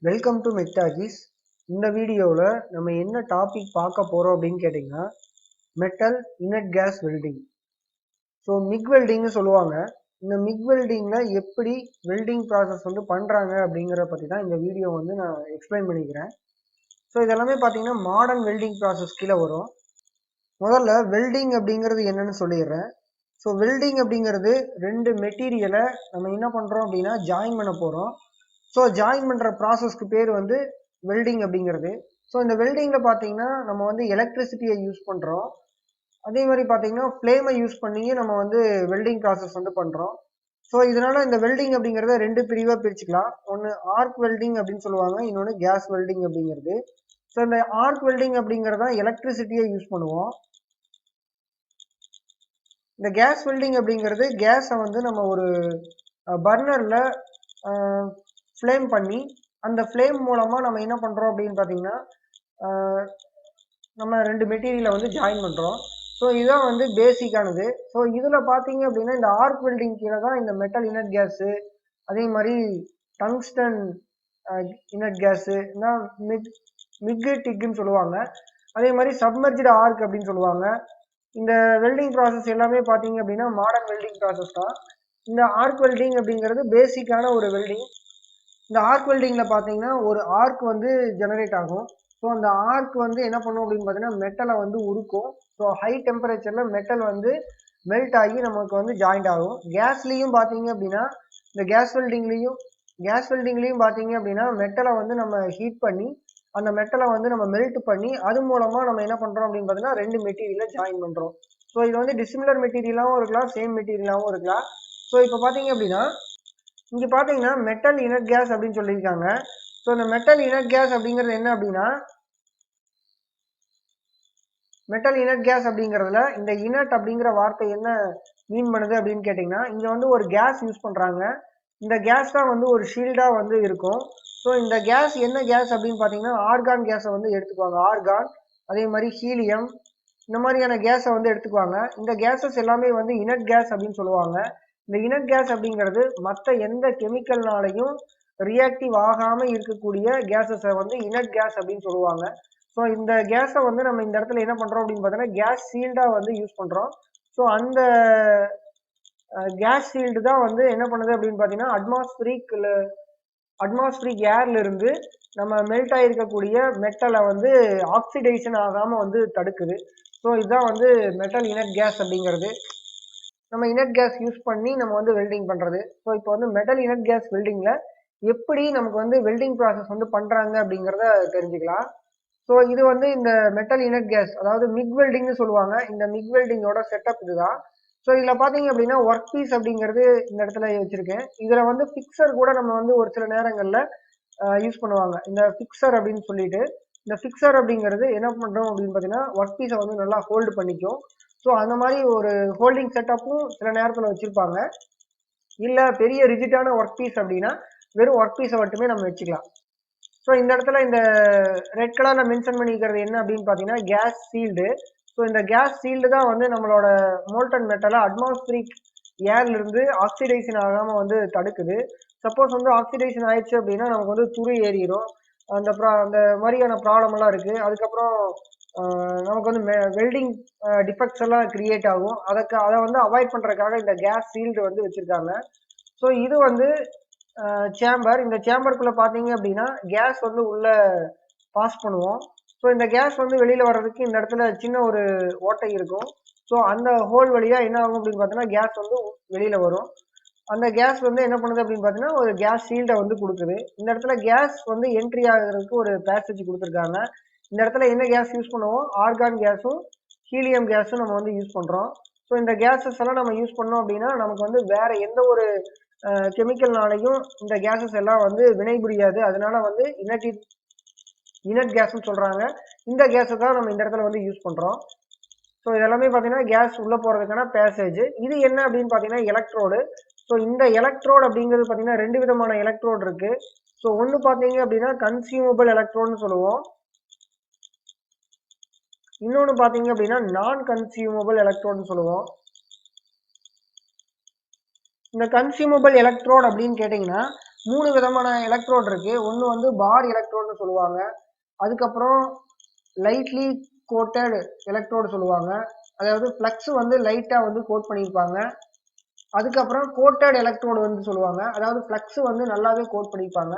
Welcome to மெக்டாகிஸ். இந்த வீடியோவில் நம்ம என்ன டாபிக் பார்க்க போகிறோம் அப்படின்னு கேட்டிங்கன்னா, metal inert gas welding. So MIG வெல்டிங்னு சொல்லுவாங்க. இந்த மிக் வெல்டிங்கில் எப்படி வெல்டிங் ப்ராசஸ் பண்ணுறாங்க அப்படிங்கிற பற்றி தான் இந்த வீடியோ நான் எக்ஸ்பிளைன் பண்ணிக்கிறேன். ஸோ இதெல்லாமே பார்த்தீங்கன்னா மாடர்ன் வெல்டிங் ப்ராசஸ் கீழே வரும். முதல்ல வெல்டிங் அப்படிங்கிறது என்னன்னு சொல்லிடுறேன். ஸோ வெல்டிங் அப்படிங்கிறது ரெண்டு மெட்டீரியலை நம்ம என்ன பண்ணுறோம் அப்படின்னா ஜாயின் பண்ண போகிறோம். ஸோ ஜாயின் பண்ணுற ப்ராசஸ்க்கு பேர் வெல்டிங் அப்படிங்கிறது. ஸோ இந்த வெல்டிங்கில் பார்த்தீங்கன்னா நம்ம எலக்ட்ரிசிட்டியை யூஸ் பண்ணுறோம். அதே மாதிரி பார்த்தீங்கன்னா ஃப்ளேமை யூஸ் பண்ணியே நம்ம வெல்டிங் ப்ராசஸ் பண்ணுறோம். ஸோ இதனால இந்த வெல்டிங் அப்படிங்கிறத ரெண்டு பிரிவாக பிரிச்சுக்கலாம். ஒன்று ஆர்க் வெல்டிங் அப்படின்னு சொல்லுவாங்க, இன்னொன்று கேஸ் வெல்டிங் அப்படிங்கிறது. ஸோ இந்த ஆர்க் வெல்டிங் அப்படிங்கிறத எலக்ட்ரிசிட்டியை யூஸ் பண்ணுவோம். இந்த கேஸ் வெல்டிங் அப்படிங்கிறது கேஸை நம்ம ஒரு பர்னரில் ஃப்ளேம் பண்ணி அந்த ஃப்ளேம் மூலமாக நம்ம என்ன பண்ணுறோம் அப்படின்னு பார்த்தீங்கன்னா நம்ம ரெண்டு மெட்டீரியலை ஜாயின் பண்ணுறோம். ஸோ இதுதான் பேசிக்கானது. ஸோ இதில் பார்த்தீங்க அப்படின்னா இந்த ஆர்க் வெல்டிங் கீழே தான் இந்த மெட்டல் இனட் கேஸு, அதே மாதிரி டங்ஸ்டன் இனட் கேஸு, மிக்கு டிக்குன்னு சொல்லுவாங்க, அதே மாதிரி சப்மர்ஜ்டு ஆர்க் அப்படின்னு சொல்லுவாங்க. இந்த வெல்டிங் ப்ராசஸ் எல்லாமே பார்த்தீங்க அப்படின்னா மாடர்ன் வெல்டிங் ப்ராசஸ் தான். இந்த ஆர்க் வெல்டிங் அப்படிங்கிறது பேசிக்கான ஒரு வெல்டிங். இந்த ஆர்க் வெல்டிங்கில் பார்த்தீங்கன்னா ஒரு ஆர்க் ஜெனரேட் ஆகும். ஸோ அந்த ஆர்க் என்ன பண்ணும் அப்படின்னு பார்த்தீங்கன்னா மெட்டலை உருக்கும். ஸோ ஹை டெம்பரேச்சரில் மெட்டல் மெல்ட் ஆகி நமக்கு ஜாயிண்ட் ஆகும். கேஸ்லேயும் பார்த்தீங்க அப்படின்னா இந்த கேஸ் வெல்டிங்லேயும் பார்த்தீங்க அப்படின்னா மெட்டலை நம்ம ஹீட் பண்ணி அந்த மெட்டலை நம்ம மெல்ட் பண்ணி அது மூலமாக நம்ம என்ன பண்ணுறோம் அப்படின்னு பார்த்தீங்கன்னா ரெண்டு மெட்டீரியலை ஜாயின் பண்ணுறோம். ஸோ இது டிசிமிலர் மெட்டீரியலாகவும் இருக்கலாம், சேம் மெட்டீரியலாகவும் இருக்கலாம். ஸோ இப்போ பார்த்தீங்க அப்படின்னா இங்க பாத்தீங்கன்னா மெட்டல் இனட் கேஸ் அப்படின்னு சொல்லியிருக்காங்க. ஸோ இந்த மெட்டல் இனட் கேஸ் அப்படிங்கிறது என்ன அப்படின்னா, மெட்டல் இனட் கேஸ் அப்படிங்கிறதுல இந்த இனட் அப்படிங்கிற வார்த்தை என்ன மீன் பண்ணுது அப்படின்னு கேட்டிங்கன்னா, இங்க ஒரு கேஸ் யூஸ் பண்றாங்க. இந்த கேஸ் தான் ஒரு ஷீல்டா இருக்கும். ஸோ இந்த கேஸ் என்ன கேஸ் அப்படின்னு பார்த்தீங்கன்னா ஆர்கான் கேஸை எடுத்துக்குவாங்க. ஆர்கான், அதே மாதிரி ஹீலியம், இந்த மாதிரியான கேஸை எடுத்துக்குவாங்க. இந்த கேஸஸ் எல்லாமே இனட் கேஸ் அப்படின்னு சொல்லுவாங்க. இந்த இனட் கேஸ் அப்படிங்கிறது மற்ற எந்த கெமிக்கல்னாலையும் ரியாக்டிவ் ஆகாம இருக்கக்கூடிய கேஸஸை இனட் கேஸ் அப்படின்னு சொல்லுவாங்க. ஸோ இந்த கேஸை நம்ம இந்த இடத்துல என்ன பண்றோம் அப்படின்னு பார்த்தீங்கன்னா கேஸ் ஷீல்டா யூஸ் பண்றோம். ஸோ அந்த கேஸ் ஷீல்டு தான் என்ன பண்ணுது அப்படின்னு பார்த்தீங்கன்னா அட்மாஸ்பிரிக் ஏர்ல இருந்து நம்ம மெல்ட் ஆகிருக்கக்கூடிய மெட்டலை ஆக்சிடைசன் ஆகாம தடுக்குது. ஸோ இதுதான் மெட்டல் இனட் கேஸ் அப்படிங்கிறது. நம்ம இனட் கேஸ் யூஸ் பண்ணி நம்ம வெல்டிங் பண்றது. ஸோ இப்போ மெட்டல் இனட் கேஸ் வெல்டிங்ல எப்படி நமக்கு வெல்டிங் ப்ராசஸ் பண்றாங்க அப்படிங்கிறத தெரிஞ்சுக்கலாம். ஸோ இது இந்த மெட்டல் இனட் கேஸ், அதாவது மிக் வெல்டிங்னு சொல்லுவாங்க. இந்த மிக் வெல்டிங்கோட செட்டப் இதுதான். ஸோ இதில் பார்த்தீங்க அப்படின்னா ஒர்க் பீஸ் அப்படிங்கிறது இந்த இடத்துல வச்சிருக்கேன். இதில் ஃபிக்சர் கூட நம்ம ஒரு சில நேரங்களில் யூஸ் பண்ணுவாங்க. இந்த ஃபிக்சர் அப்படின்னு சொல்லிட்டு, இந்த ஃபிக்சர் அப்படிங்கிறது என்ன பண்ணுறோம் அப்படின்னு பார்த்தீங்கன்னா ஒர்க் பீஸை நல்லா ஹோல்டு பண்ணிக்கும். ஸோ அந்த மாதிரி ஒரு ஹோல்டிங் செட்டப்பும் சில நேரத்தில் வச்சுருப்பாங்க. இல்லை பெரிய ரிஜிட்டான ஒர்க் பீஸ் அப்படின்னா வெறும் ஒர்க் பீஸை மட்டுமே நம்ம வச்சுக்கலாம். ஸோ இந்த இடத்துல இந்த ரெட் கலரில் மென்ஷன் பண்ணிக்கிறது என்ன அப்படின்னு பார்த்தீங்கன்னா கேஸ் சீல்டு. ஸோ இந்த கேஸ் சீல்டு தான் நம்மளோட மோல்டன் மெட்டலை அட்மாஸ்பிரிக் ஏர்லேருந்து ஆக்சிடைசன் ஆகாமல் தடுக்குது. சப்போஸ் ஆக்சிடைசன் ஆயிடுச்சு அப்படின்னா நமக்கு துரு ஏறிடும். அந்த மாதிரியான ப்ராப்ளம் எல்லாம் இருக்குது. அதுக்கப்புறம் நமக்கு வெல்டிங் டிஃபெக்ட்ஸ் எல்லாம் கிரியேட் ஆகும். அதை அவாய்ட் பண்ணுறதுக்காக இந்த கேஸ் சீல்டு வச்சுருக்காங்க. ஸோ இது சேம்பர். இந்த சேம்பருக்குள்ளே பார்த்தீங்க அப்படின்னா கேஸ் உள்ள பாஸ் பண்ணுவோம். ஸோ இந்த கேஸ் வெளியில் வர்றதுக்கு இந்த இடத்துல சின்ன ஒரு ஓட்டை இருக்கும். ஸோ அந்த ஹோல் வழியாக என்ன ஆகும் அப்படின்னு பார்த்தீங்கன்னா கேஸ் வெளியில் வரும். அந்த கேஸ் என்ன பண்ணுது அப்படின்னு பார்த்தீங்கன்னா ஒரு கேஸ் ஷீல்டை கொடுக்குது. இந்த இடத்துல கேஸ் என்ட்ரி ஆகிறதுக்கு ஒரு பேசேஜ் கொடுத்துருக்காங்க. இந்த இடத்துல என்ன கேஸ் யூஸ் பண்ணுவோம்? ஆர்கான் கேஸும் ஹீலியம் கேஸும் நம்ம யூஸ் பண்ணுறோம். ஸோ இந்த கேஸஸ் எல்லாம் நம்ம யூஸ் பண்ணோம் அப்படின்னா நமக்கு வேற எந்த ஒரு கெமிக்கல்னாலையும் இந்த கேஸஸ் எல்லாம் வினைபுரியாது. அதனால இனட் கேஸ்ன்னு சொல்றாங்க. இந்த கேஸை தான் நம்ம இந்த இடத்துல யூஸ் பண்றோம். ஸோ இதெல்லாமே பார்த்தீங்கன்னா கேஸ் உள்ள போறதுக்கான பேசேஜ். இது என்ன அப்படின்னு பார்த்தீங்கன்னா எலக்ட்ரோடு. ஸோ இந்த எலக்ட்ரோடு அப்படிங்கிறது பார்த்தீங்கன்னா ரெண்டு விதமான எலக்ட்ரோடு இருக்கு. ஸோ ஒன்று பார்த்தீங்க அப்படின்னா கன்சியூமபிள் எலக்ட்ரோடுன்னு சொல்லுவோம். இன்னொன்று பார்த்தீங்க அப்படின்னா நான் கன்சியூமபிள் எலக்ட்ரோடுன்னு சொல்லுவோம். இந்த கன்சியூமபிள் எலக்ட்ரோடு அப்படின்னு கேட்டிங்கன்னா 3 விதமான எலக்ட்ரோட் இருக்கு. ஒன்று வந்து பார் எலக்ட்ரோட்னு சொல்லுவாங்க. அதுக்கப்புறம் லைட்லி கோட்டட் எலக்ட்ரோடு சொல்லுவாங்க. அதாவது ஃப்ளக்ஸ் வந்து லைட்டாக வந்து கோட் பண்ணியிருப்பாங்க. அதுக்கப்புறம் கோட்டட் எலக்ட்ரோடு வந்து சொல்லுவாங்க. அதாவது ஃப்ளக்ஸ் வந்து நல்லாவே கோட் பண்ணியிருப்பாங்க.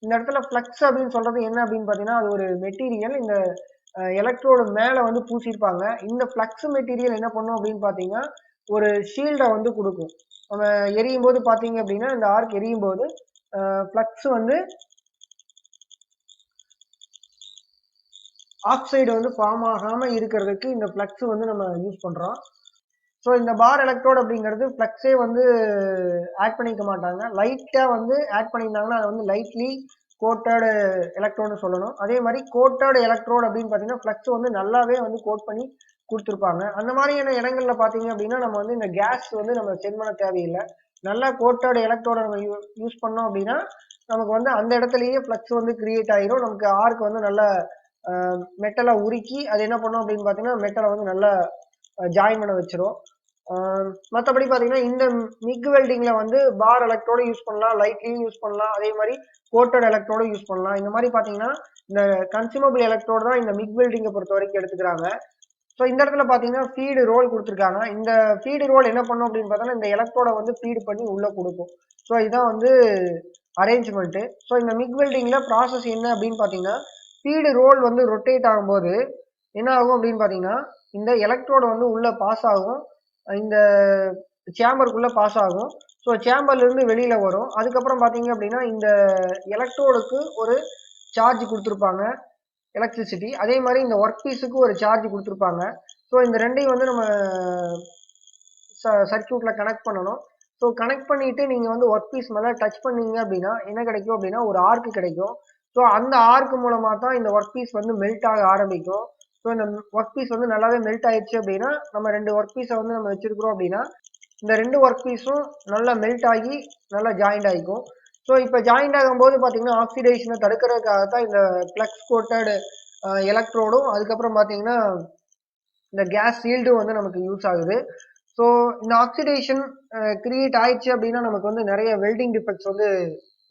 இந்த இடத்துல ஃப்ளக்ஸ் அப்படின்னு சொல்றது என்ன அப்படின்னு பார்த்தீங்கன்னா, அது ஒரு மெட்டீரியல் இந்த எலக்ட்ரோடு மேலே வந்து பூசியிருப்பாங்க. இந்த ஃப்ளக்ஸ் மெட்டீரியல் என்ன பண்ணும் அப்படின்னு பார்த்தீங்கன்னா, ஒரு ஷீல்டை வந்து கொடுக்கும். நம்ம எரியும் போது பார்த்தீங்க அப்படின்னா, இந்த ஆர்க் எரியும் போது ஃப்ளக்ஸ் வந்து ஆக்சைடு வந்து ஃபார்ம் ஆகாமல் இருக்கிறதுக்கு இந்த ஃப்ளக்ஸ் வந்து நம்ம யூஸ் பண்ணுறோம். ஸோ இந்த பார் எலக்ட்ரோட் அப்படிங்கிறது ஃப்ளக்ஸே வந்து ஆட் பண்ணிக்க மாட்டாங்க. லைட்டாக வந்து ஆட் பண்ணியிருந்தாங்கன்னா அதை வந்து லைட்லி கோட்டட் எலக்ட்ரோடுன்னு சொல்லணும். அதே மாதிரி கோட்டட் எலக்ட்ரோடு அப்படின்னு பார்த்தீங்கன்னா ஃப்ளக்ஸ் வந்து நல்லாவே வந்து கோட் பண்ணி கொடுத்துருப்பாங்க. அந்த மாதிரியான இடங்கள்ல பார்த்தீங்க அப்படின்னா நம்ம வந்து இந்த கேஸ் வந்து நம்ம சென்ட் பண்ண தேவையில்லை. நல்லா கோட்டட் எலக்ட்ரோட நம்ம யூஸ் பண்ணோம் அப்படின்னா நமக்கு வந்து அந்த இடத்துலயே ஃப்ளக்ஸ் வந்து கிரியேட் ஆகிரும். நமக்கு ஆர்க் வந்து நல்லா மெட்டலை உருக்கி அது என்ன பண்ணும் அப்படின்னு பார்த்தீங்கன்னா மெட்டலை வந்து நல்லா ஜாயின் பண்ண வச்சிரும். மற்றபடி பார்த்தீங்கன்னா இந்த மிக் வெல்டிங்கில் வந்து பார் எலக்ட்ரோடு யூஸ் பண்ணலாம், லைட்லையும் யூஸ் பண்ணலாம், அதே மாதிரி கோட்டட் எலக்ட்ரோடும் யூஸ் பண்ணலாம். இந்த மாதிரி பார்த்தீங்கன்னா இந்த கன்சியூமபிள் எலக்ட்ரோடு தான் இந்த மிக் வெல்டிங்கை பொறுத்த வரைக்கும் எடுத்துக்கிறாங்க. ஸோ இந்த இடத்துல பார்த்தீங்கன்னா ஃபீடு ரோல் கொடுத்துருக்காங்க. இந்த ஃபீடு ரோல் என்ன பண்ணும் அப்படின்னு பார்த்தோன்னா இந்த எலக்ட்ரோட வந்து ஃபீடு பண்ணி உள்ளே கொடுக்கும். ஸோ இதான் வந்து அரேஞ்ச்மெண்ட்டு. ஸோ இந்த மிக் வெல்டிங்கில் ப்ராசஸ் என்ன அப்படின்னு பார்த்தீங்கன்னா ஃபீடு ரோல் வந்து ரொட்டேட் ஆகும்போது என்ன ஆகும் அப்படின்னு பார்த்தீங்கன்னா இந்த எலக்ட்ரோடு வந்து உள்ளே பாஸ் ஆகும், இந்த சேம்பருக்குள்ளே பாஸ் ஆகும். ஸோ சேம்பர்லேருந்து வெளியில் வரும். அதுக்கப்புறம் பார்த்தீங்க அப்படின்னா இந்த எலக்ட்ரோடுக்கு ஒரு சார்ஜ் கொடுத்துருப்பாங்க, எலக்ட்ரிசிட்டி. அதே மாதிரி இந்த ஒர்க் பீஸுக்கு ஒரு சார்ஜ் கொடுத்துருப்பாங்க. ஸோ இந்த ரெண்டையும் வந்து நம்ம சர்க்யூட்டில் கனெக்ட் பண்ணணும். ஸோ கனெக்ட் பண்ணிவிட்டு நீங்கள் வந்து ஒர்க் பீஸ் மேலே டச் பண்ணீங்க அப்படின்னா என்ன கிடைக்கும் அப்படின்னா ஒரு ஆர்க்கு கிடைக்கும். ஸோ அந்த ஆர்க்கு மூலமாக தான் இந்த ஒர்க் பீஸ் வந்து மெல்ட் ஆக ஆரம்பிக்கும். ஸோ இந்த ஒர்க் பீஸ் வந்து நல்லாவே மெல்ட் ஆயிடுச்சு அப்படின்னா நம்ம 2 ஒர்க் பீஸை வந்து நம்ம வச்சிருக்கிறோம் அப்படின்னா இந்த 2 ஒர்க் பீஸும் நல்லா மெல்ட் ஆகி நல்லா ஜாயிண்ட் ஆகிக்கும். ஸோ இப்போ ஜாயிண்ட் ஆகும்போது பார்த்தீங்கன்னா ஆக்சிடேஷனை தடுக்கிறதுக்காக தான் இந்த ஃப்ளக்ஸ் கோட்டட் எலக்ட்ரோடும் அதுக்கப்புறம் பார்த்தீங்கன்னா இந்த கேஸ் ஷீல்டும் வந்து நமக்கு யூஸ் ஆகுது. ஸோ இந்த ஆக்சிடேஷன் கிரியேட் ஆயிடுச்சு அப்படின்னா நமக்கு வந்து நிறைய வெல்டிங் டிஃபெக்ட்ஸ் வந்து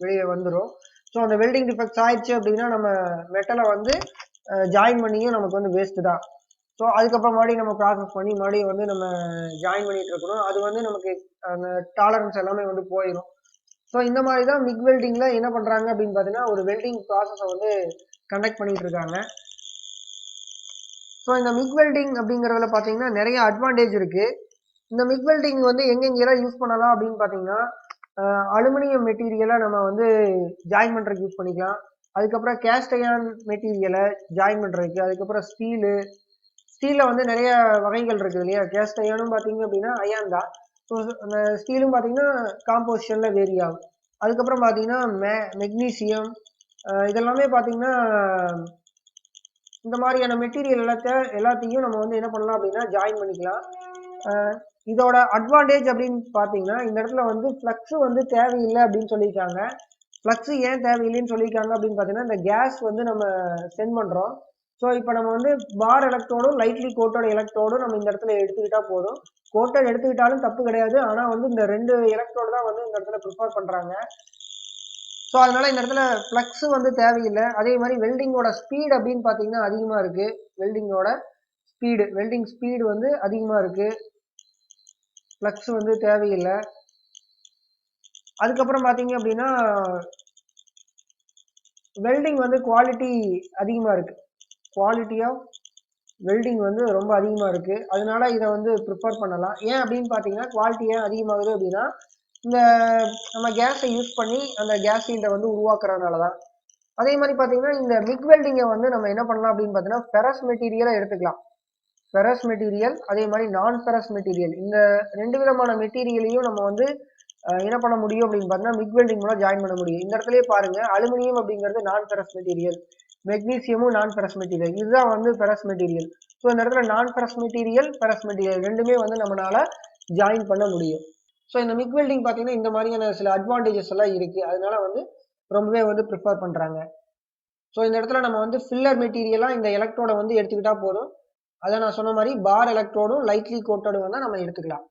வெளியே வந்துடும். ஸோ அந்த வெல்டிங் டிஃபெக்ட்ஸ் ஆயிடுச்சு அப்படின்னா நம்ம மெட்டலை வந்து ஜாயின் பண்ணியும் நமக்கு வந்து வேஸ்ட்டு தான். ஸோ அதுக்கப்புறம் மறுபடியும் நம்ம ப்ராசஸ் பண்ணி மறுபடியும் வந்து நம்ம ஜாயின் பண்ணிட்டு இருக்கணும். அது வந்து நமக்கு அந்த டாலரன்ஸ் எல்லாமே வந்து போயிடும். ஸோ இந்த மாதிரி தான் மிக் வெல்டிங்கில் என்ன பண்ணுறாங்க அப்படின்னு பார்த்தீங்கன்னா ஒரு வெல்டிங் ப்ராசஸை வந்து கண்டக்ட் பண்ணிட்டு இருக்காங்க. ஸோ இந்த மிக் வெல்டிங் அப்படிங்கிறதுல பார்த்தீங்கன்னா நிறைய அட்வான்டேஜ் இருக்குது. இந்த மிக் வெல்டிங் வந்து எங்கெங்கெல்லாம் யூஸ் பண்ணலாம் அப்படின்னு பார்த்தீங்கன்னா அலுமினியம் மெட்டீரியலை நம்ம வந்து ஜாயின் பண்ணுறதுக்கு யூஸ் பண்ணிக்கலாம். அதுக்கப்புறம் கேஸ்ட் அயர்ன் மெட்டீரியலை ஜாயின் பண்ணுறதுக்கு, அதுக்கப்புறம் ஸ்டீலில் வந்து நிறைய வகைகள் இருக்குது இல்லையா. கேஸ்ட் அயர்னும் பார்த்தீங்க அப்படின்னா அயர்ன் தான். ஸோ அந்த ஸ்டீலும் பார்த்தீங்கன்னா காம்போசிஷனில் வேரி ஆகும். அதுக்கப்புறம் பார்த்தீங்கன்னா மெக்னீசியம் இதெல்லாமே பார்த்தீங்கன்னா இந்த மாதிரியான மெட்டீரியல் எல்லாத்தையும் நம்ம வந்து என்ன பண்ணலாம் அப்படின்னா ஜாயின் பண்ணிக்கலாம். இதோட அட்வான்டேஜ் அப்படின்னு பார்த்தீங்கன்னா இந்த இடத்துல வந்து ஃப்ளக்ஸ் வந்து தேவையில்லை அப்படின்னு சொல்லியிருக்காங்க. ஃப்ளக்ஸ் ஏன் தேவையில்லைன்னு சொல்லியிருக்காங்க அப்படின்னு பார்த்தீங்கன்னா இந்த கேஸ் வந்து நம்ம சென்ட் பண்ணுறோம். ஸோ இப்போ நம்ம வந்து பார் எலக்ட்ரோடும் லைட்லி கோட்டட் எலக்ட்ரோடும் நம்ம இந்த இடத்துல எடுத்துக்கிட்டா போதும். கோட்டட் எடுத்துக்கிட்டாலும் தப்பு கிடையாது. ஆனால் வந்து இந்த 2 எலக்ட்ரோடு தான் வந்து இந்த இடத்துல ப்ரிஃபர் பண்ணுறாங்க. ஸோ அதனால இந்த இடத்துல ஃப்ளக்ஸ் வந்து தேவையில்லை. அதே மாதிரி வெல்டிங்கோட ஸ்பீடு அப்படின்னு பார்த்தீங்கன்னா அதிகமாக இருக்குது. வெல்டிங் ஸ்பீடு வந்து அதிகமாக இருக்குது. ஃப்ளக்ஸ் வந்து தேவையில்லை. அதுக்கப்புறம் பார்த்தீங்க அப்படின்னா வெல்டிங் வந்து குவாலிட்டி அதிகமாக இருக்குது. குவாலிட்டி ஆஃப் வெல்டிங் வந்து ரொம்ப அதிகமாக இருக்குது. அதனால இதை வந்து ப்ரிஃபர் பண்ணலாம். ஏன் அப்படின்னு பார்த்தீங்கன்னா குவாலிட்டி ஏன் அதிகமாகுது அப்படின்னா இந்த நம்ம கேஸை யூஸ் பண்ணி அந்த கேஸ் ஷீல்டை வந்து உருவாக்குறதுனால தான். அதே மாதிரி பார்த்தீங்கன்னா இந்த மிக் வெல்டிங்கை வந்து நம்ம என்ன பண்ணலாம் அப்படின்னு பார்த்தீங்கன்னா ஃபெரஸ் மெட்டீரியலை எடுத்துக்கலாம். ஃபெரஸ் மெட்டீரியல் அதே மாதிரி நான் ஃபெரஸ் மெட்டீரியல் இந்த 2 விதமான மெட்டீரியலையும் நம்ம வந்து என்ன பண்ண முடியும் அப்படின்னு பார்த்தீங்கன்னா மிக் வெல்டிங் மூலம் ஜாயின் பண்ண முடியும். இந்த இடத்துலயே பாருங்க அலுமினியம் அப்படிங்கிறது நான் ஃபெரஸ் மெட்டீரியல், மெக்னீசியமும் நான் ஃபெரஸ் மெட்டீரியல், இதுதான் வந்து ஃபெரஸ் மெட்டீரியல். ஸோ இந்த இடத்துல நான் ஃபெரஸ் மெட்டீரியல் ரெண்டுமே வந்து நம்மளால ஜாயின் பண்ண முடியும். ஸோ இந்த மிக் வெல்டிங் பார்த்தீங்கன்னா இந்த மாதிரியான சில அட்வான்டேஜஸ் எல்லாம் இருக்கு. அதனால வந்து ரொம்பவே வந்து ப்ரிஃபர் பண்றாங்க. ஸோ இந்த இடத்துல நம்ம வந்து ஃபில்லர் மெட்டீரியலா இந்த எலக்ட்ரோட வந்து எடுத்துக்கிட்டா போதும். அதை நான் சொன்ன மாதிரி பார் எலக்ட்ரோடும் லைட்லி கோட்டடும் வந்து நம்ம எடுத்துக்கலாம்.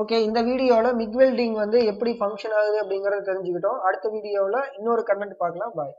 ஓகே, இந்த வீடியோவில் மிக் வெல்டிங் வந்து எப்படி ஃபங்க்ஷன் ஆகுது அப்படிங்கிறத தெரிஞ்சுக்கிட்டோம். அடுத்த வீடியோவில் இன்னொரு கமெண்ட் பார்க்கலாம். பாய்.